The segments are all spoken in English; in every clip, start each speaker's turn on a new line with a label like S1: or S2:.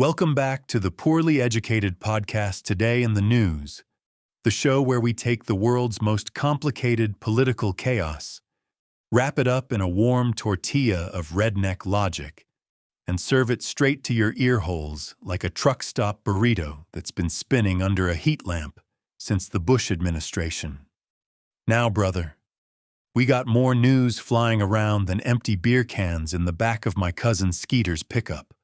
S1: Welcome back to the Poorly Educated Podcast Today in the News, the show where we take the world's most complicated political chaos, wrap it up in a warm tortilla of redneck logic, and serve it straight to your ear holes like a truck stop burrito that's been spinning under a heat lamp since the Bush administration. Now, brother, we got more news flying around than empty beer cans in the back of my cousin Skeeter's pickup.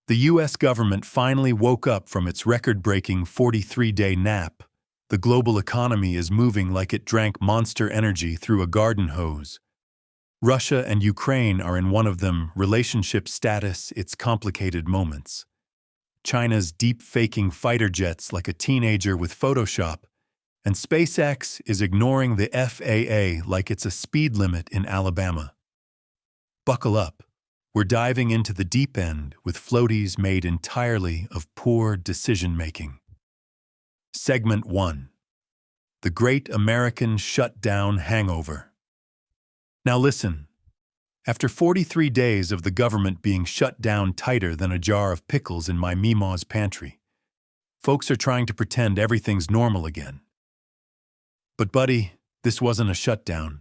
S1: The U.S. government finally woke up from its record-breaking 43-day nap. The global economy is moving like it drank Monster Energy through a garden hose. Russia and Ukraine are in one of them, relationship status, its complicated moments. China's deep-faking fighter jets like a teenager with Photoshop, and SpaceX is ignoring the FAA like it's a speed limit in Alabama. Buckle up. We're diving into the deep end with floaties made entirely of poor decision-making. Segment 1. The Great American Shutdown Hangover. Now listen, after 43 days of the government being shut down tighter than a jar of pickles in my Meemaw's pantry, folks are trying to pretend everything's normal again. But buddy, this wasn't a shutdown.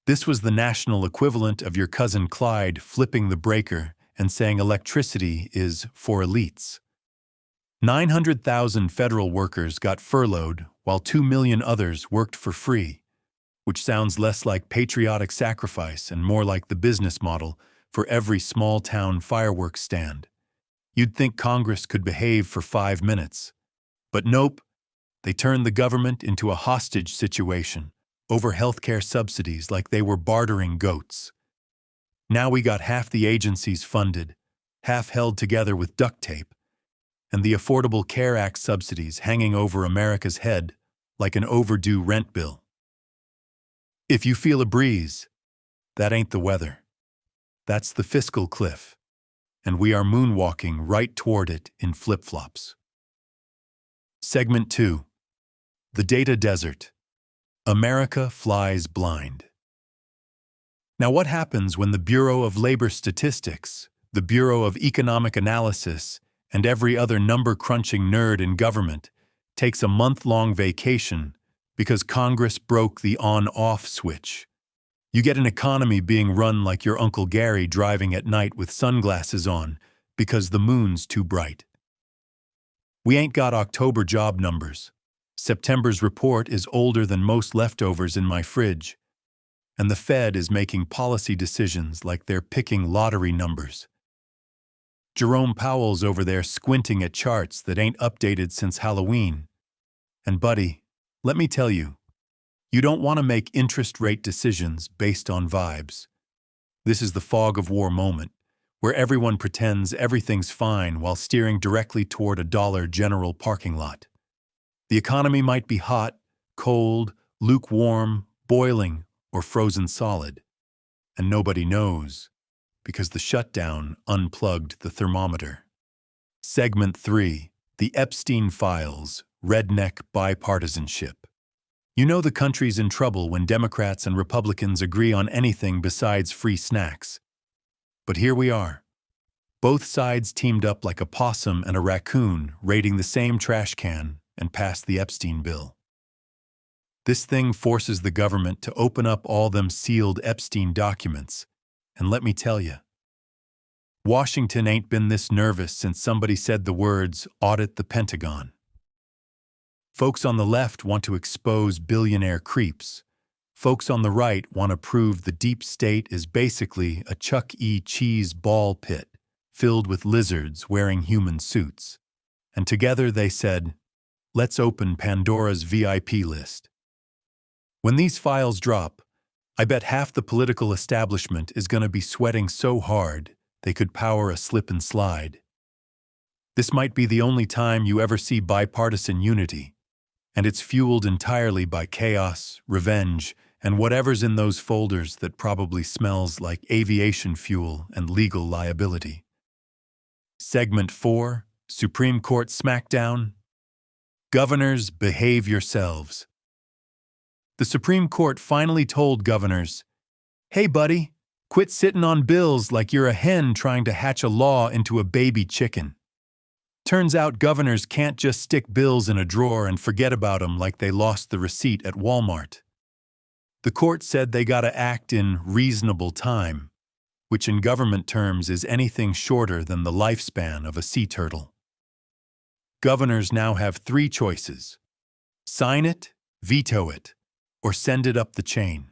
S1: This was the national equivalent of your cousin Clyde flipping the breaker and saying electricity is for elites. 900,000 federal workers got furloughed while 2 million others worked for free, which sounds less like patriotic sacrifice and more like the business model for every small-town fireworks stand. You'd think Congress could behave for 5 minutes. But nope, they turned the government into a hostage situation over healthcare subsidies like they were bartering goats. Now we got half the agencies funded, half held together with duct tape, and the Affordable Care Act subsidies hanging over America's head like an overdue rent bill. If you feel a breeze, that ain't the weather. That's the fiscal cliff, and we are moonwalking right toward it in flip-flops. Segment 2. The Data Desert. America flies blind. Now what happens when the Bureau of Labor Statistics, the Bureau of Economic Analysis, and every other number-crunching nerd in government takes a month-long vacation because Congress broke the on-off switch? You get an economy being run like your Uncle Gary driving at night with sunglasses on because the moon's too bright. We ain't got October job numbers. September's report is older than most leftovers in my fridge, and the Fed is making policy decisions like they're picking lottery numbers. Jerome Powell's over there squinting at charts that ain't updated since Halloween. And buddy, let me tell you, you don't want to make interest rate decisions based on vibes. This is the fog of war moment, where everyone pretends everything's fine while steering directly toward a Dollar General parking lot. The economy might be hot, cold, lukewarm, boiling, or frozen solid. And nobody knows, because the shutdown unplugged the thermometer. Segment 3. The Epstein Files, Redneck Bipartisanship. You know the country's in trouble when Democrats and Republicans agree on anything besides free snacks. But here we are. Both sides teamed up like a possum and a raccoon raiding the same trash can and passed the Epstein bill. This thing forces the government to open up all them sealed Epstein documents, and let me tell you, Washington ain't been this nervous since somebody said the words, "audit the Pentagon." Folks on the left want to expose billionaire creeps. Folks on the right want to prove the deep state is basically a Chuck E. Cheese ball pit filled with lizards wearing human suits. And together they said, let's open Pandora's VIP list. When these files drop, I bet half the political establishment is going to be sweating so hard they could power a slip and slide. This might be the only time you ever see bipartisan unity, and it's fueled entirely by chaos, revenge, and whatever's in those folders that probably smells like aviation fuel and legal liability. Segment 4, Supreme Court Smackdown. Governors, behave yourselves. The Supreme Court finally told governors, hey buddy, Quit sitting on bills like you're a hen trying to hatch a law into a baby chicken. Turns out governors can't just stick bills in a drawer and forget about them like they lost the receipt at Walmart. The court said they gotta act in reasonable time, which in government terms is anything shorter than the lifespan of a sea turtle. Governors now have 3 choices: sign it, veto it, or send it up the chain.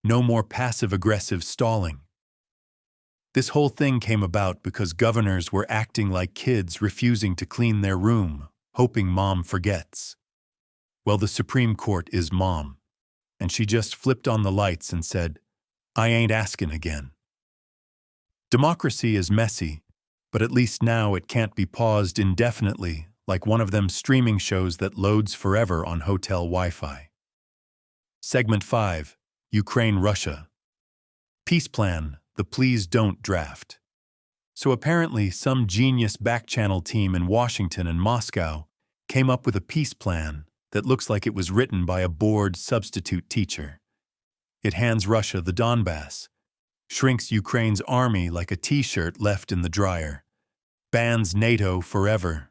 S1: No more passive-aggressive stalling. This whole thing came about because governors were acting like kids refusing to clean their room, hoping mom forgets. Well, the Supreme Court is mom, and she just flipped on the lights and said, "I ain't asking again." Democracy is messy, but at least now it can't be paused indefinitely like one of them streaming shows that loads forever on hotel Wi-Fi. Segment 5. Ukraine-Russia. Peace plan, the please don't draft. So apparently some genius back-channel team in Washington and Moscow came up with a peace plan that looks like it was written by a bored substitute teacher. It hands Russia the Donbass, shrinks Ukraine's army like a t-shirt left in the dryer, bans NATO forever,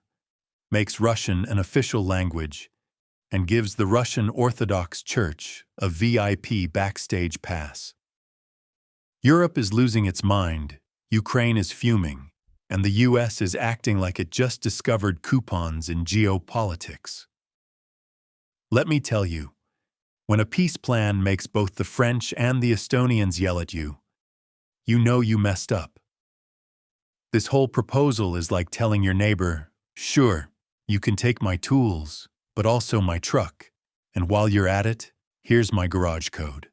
S1: makes Russian an official language, and gives the Russian Orthodox Church a VIP backstage pass. Europe is losing its mind, Ukraine is fuming, and the US is acting like it just discovered coupons in geopolitics. Let me tell you, when a peace plan makes both the French and the Estonians yell at you, you know you messed up. This whole proposal is like telling your neighbor, "Sure, you can take my tools, but also my truck, and while you're at it, here's my garage code."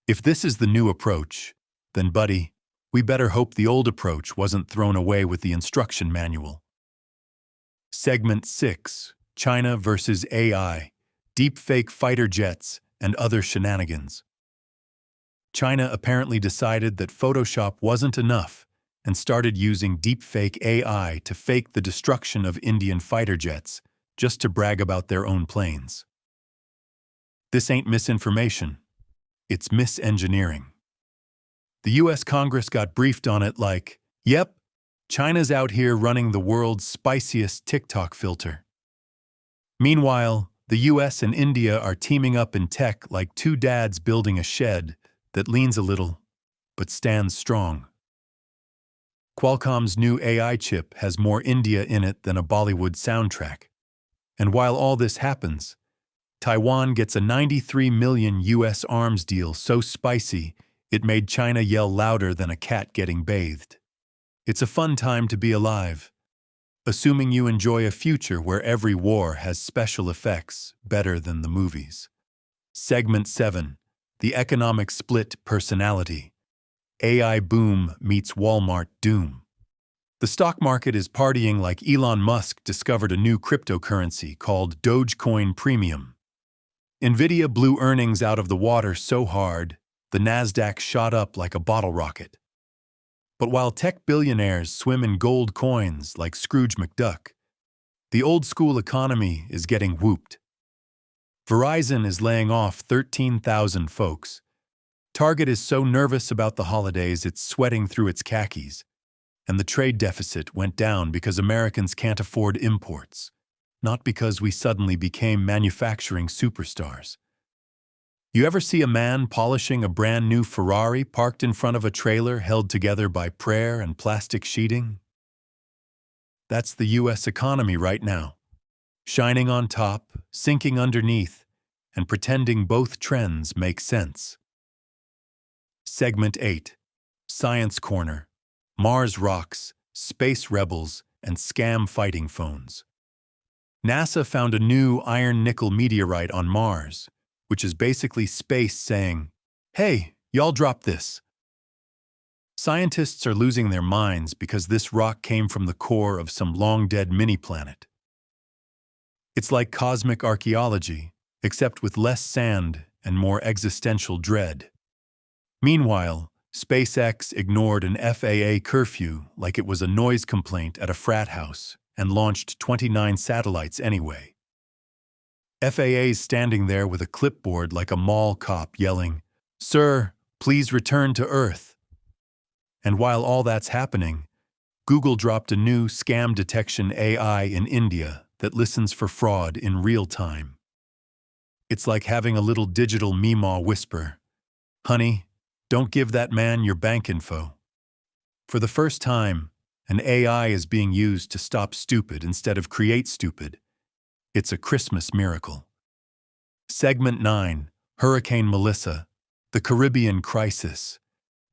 S1: If this is the new approach, then buddy, we better hope the old approach wasn't thrown away with the instruction manual. Segment 6. China versus AI, deepfake fighter jets, and other shenanigans. China apparently decided that Photoshop wasn't enough and started using deepfake AI to fake the destruction of Indian fighter jets just to brag about their own planes. This ain't misinformation. It's misengineering. The US Congress got briefed on it like, yep, China's out here running the world's spiciest TikTok filter. Meanwhile, the US and India are teaming up in tech like two dads building a shed that leans a little, but stands strong. Qualcomm's new AI chip has more India in it than a Bollywood soundtrack. And while all this happens, Taiwan gets a $93 million US arms deal so spicy it made China yell louder than a cat getting bathed. It's a fun time to be alive, assuming you enjoy a future where every war has special effects better than the movies. Segment 7. The economic split personality. AI boom meets Walmart doom. The stock market is partying like Elon Musk discovered a new cryptocurrency called Dogecoin Premium. Nvidia blew earnings out of the water so hard, the Nasdaq shot up like a bottle rocket. But while tech billionaires swim in gold coins like Scrooge McDuck, the old-school economy is getting whooped. Verizon is laying off 13,000 folks. Target is so nervous about the holidays it's sweating through its khakis. And the trade deficit went down because Americans can't afford imports, not because we suddenly became manufacturing superstars. You ever see a man polishing a brand new Ferrari parked in front of a trailer held together by prayer and plastic sheeting? That's the US economy right now, shining on top, sinking underneath, and pretending both trends make sense. Segment 8. Science Corner. Mars rocks, space rebels, and scam fighting phones. NASA found a new iron-nickel meteorite on Mars, which is basically space saying, "Hey, y'all drop this." Scientists are losing their minds because this rock came from the core of some long-dead mini-planet. It's like cosmic archaeology, except with less sand and more existential dread. Meanwhile, SpaceX ignored an FAA curfew like it was a noise complaint at a frat house and launched 29 satellites anyway. FAA's standing there with a clipboard like a mall cop yelling, "Sir, Please return to Earth. And while all that's happening, Google dropped a new scam detection AI in India that listens for fraud in real time. It's like having a little digital Meemaw whisper. Honey, don't give that man your bank info. For the first time, an AI is being used to stop stupid instead of create stupid. It's a Christmas miracle. Segment 9, Hurricane Melissa, the Caribbean Crisis.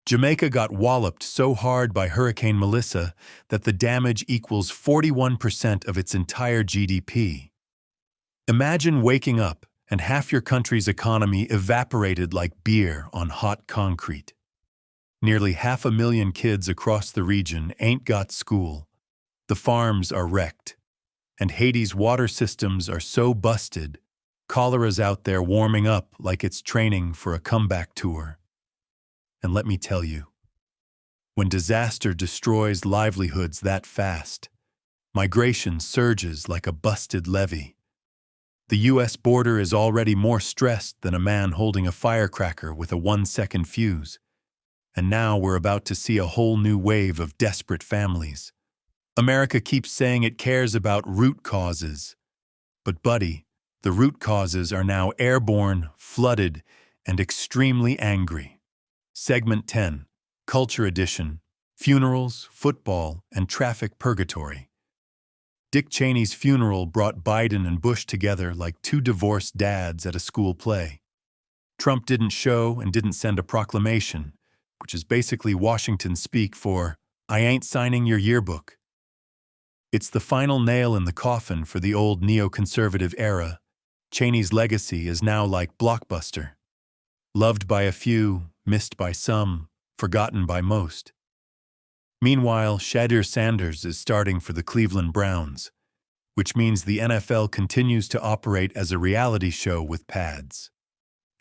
S1: Jamaica got walloped so hard by Hurricane Melissa that the damage equals 41% of its entire GDP. Imagine waking up and half your country's economy evaporated like beer on hot concrete. Nearly 500,000 kids across the region ain't got school. The farms are wrecked. And Haiti's water systems are so busted, cholera's out there warming up like it's training for a comeback tour. And let me tell you, when disaster destroys livelihoods that fast, migration surges like a busted levee. The U.S. border is already more stressed than a man holding a firecracker with a 1-second fuse. And now we're about to see a whole new wave of desperate families. America keeps saying it cares about root causes. But buddy, the root causes are now airborne, flooded, and extremely angry. Segment 10, Culture Edition, Funerals, Football, and Traffic Purgatory. Dick Cheney's funeral brought Biden and Bush together like two divorced dads at a school play. Trump didn't show and didn't send a proclamation, which is basically Washington speak for, I ain't signing your yearbook. It's the final nail in the coffin for the old neoconservative era. Cheney's legacy is now like Blockbuster. Loved by a few, missed by some, forgotten by most. Meanwhile, Shadir Sanders is starting for the Cleveland Browns, which means the NFL continues to operate as a reality show with pads.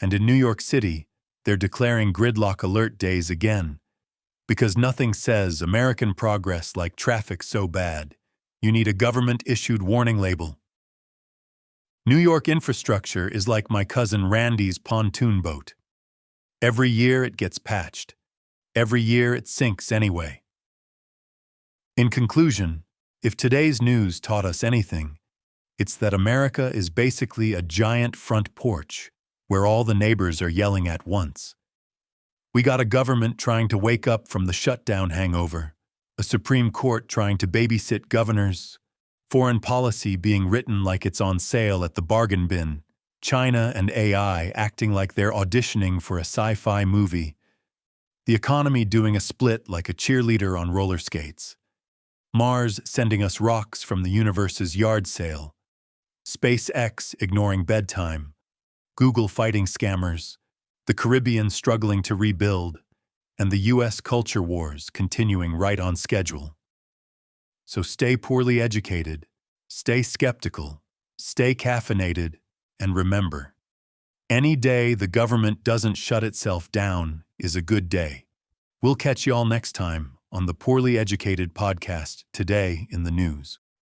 S1: And in New York City, they're declaring gridlock alert days again, because nothing says American progress like traffic so bad, you need a government-issued warning label. New York infrastructure is like my cousin Randy's pontoon boat. Every year it gets patched. Every year it sinks anyway. In conclusion, if today's news taught us anything, it's that America is basically a giant front porch where all the neighbors are yelling at once. We got a government trying to wake up from the shutdown hangover, a Supreme Court trying to babysit governors, foreign policy being written like it's on sale at the bargain bin, China and AI acting like they're auditioning for a sci-fi movie, the economy doing a split like a cheerleader on roller skates, Mars sending us rocks from the universe's yard sale, SpaceX ignoring bedtime, Google fighting scammers, the Caribbean struggling to rebuild, and the U.S. culture wars continuing right on schedule. So stay poorly educated, stay skeptical, stay caffeinated, and remember, any day the government doesn't shut itself down is a good day. We'll catch y'all next time on the Poorly Educated Podcast, Today in the News.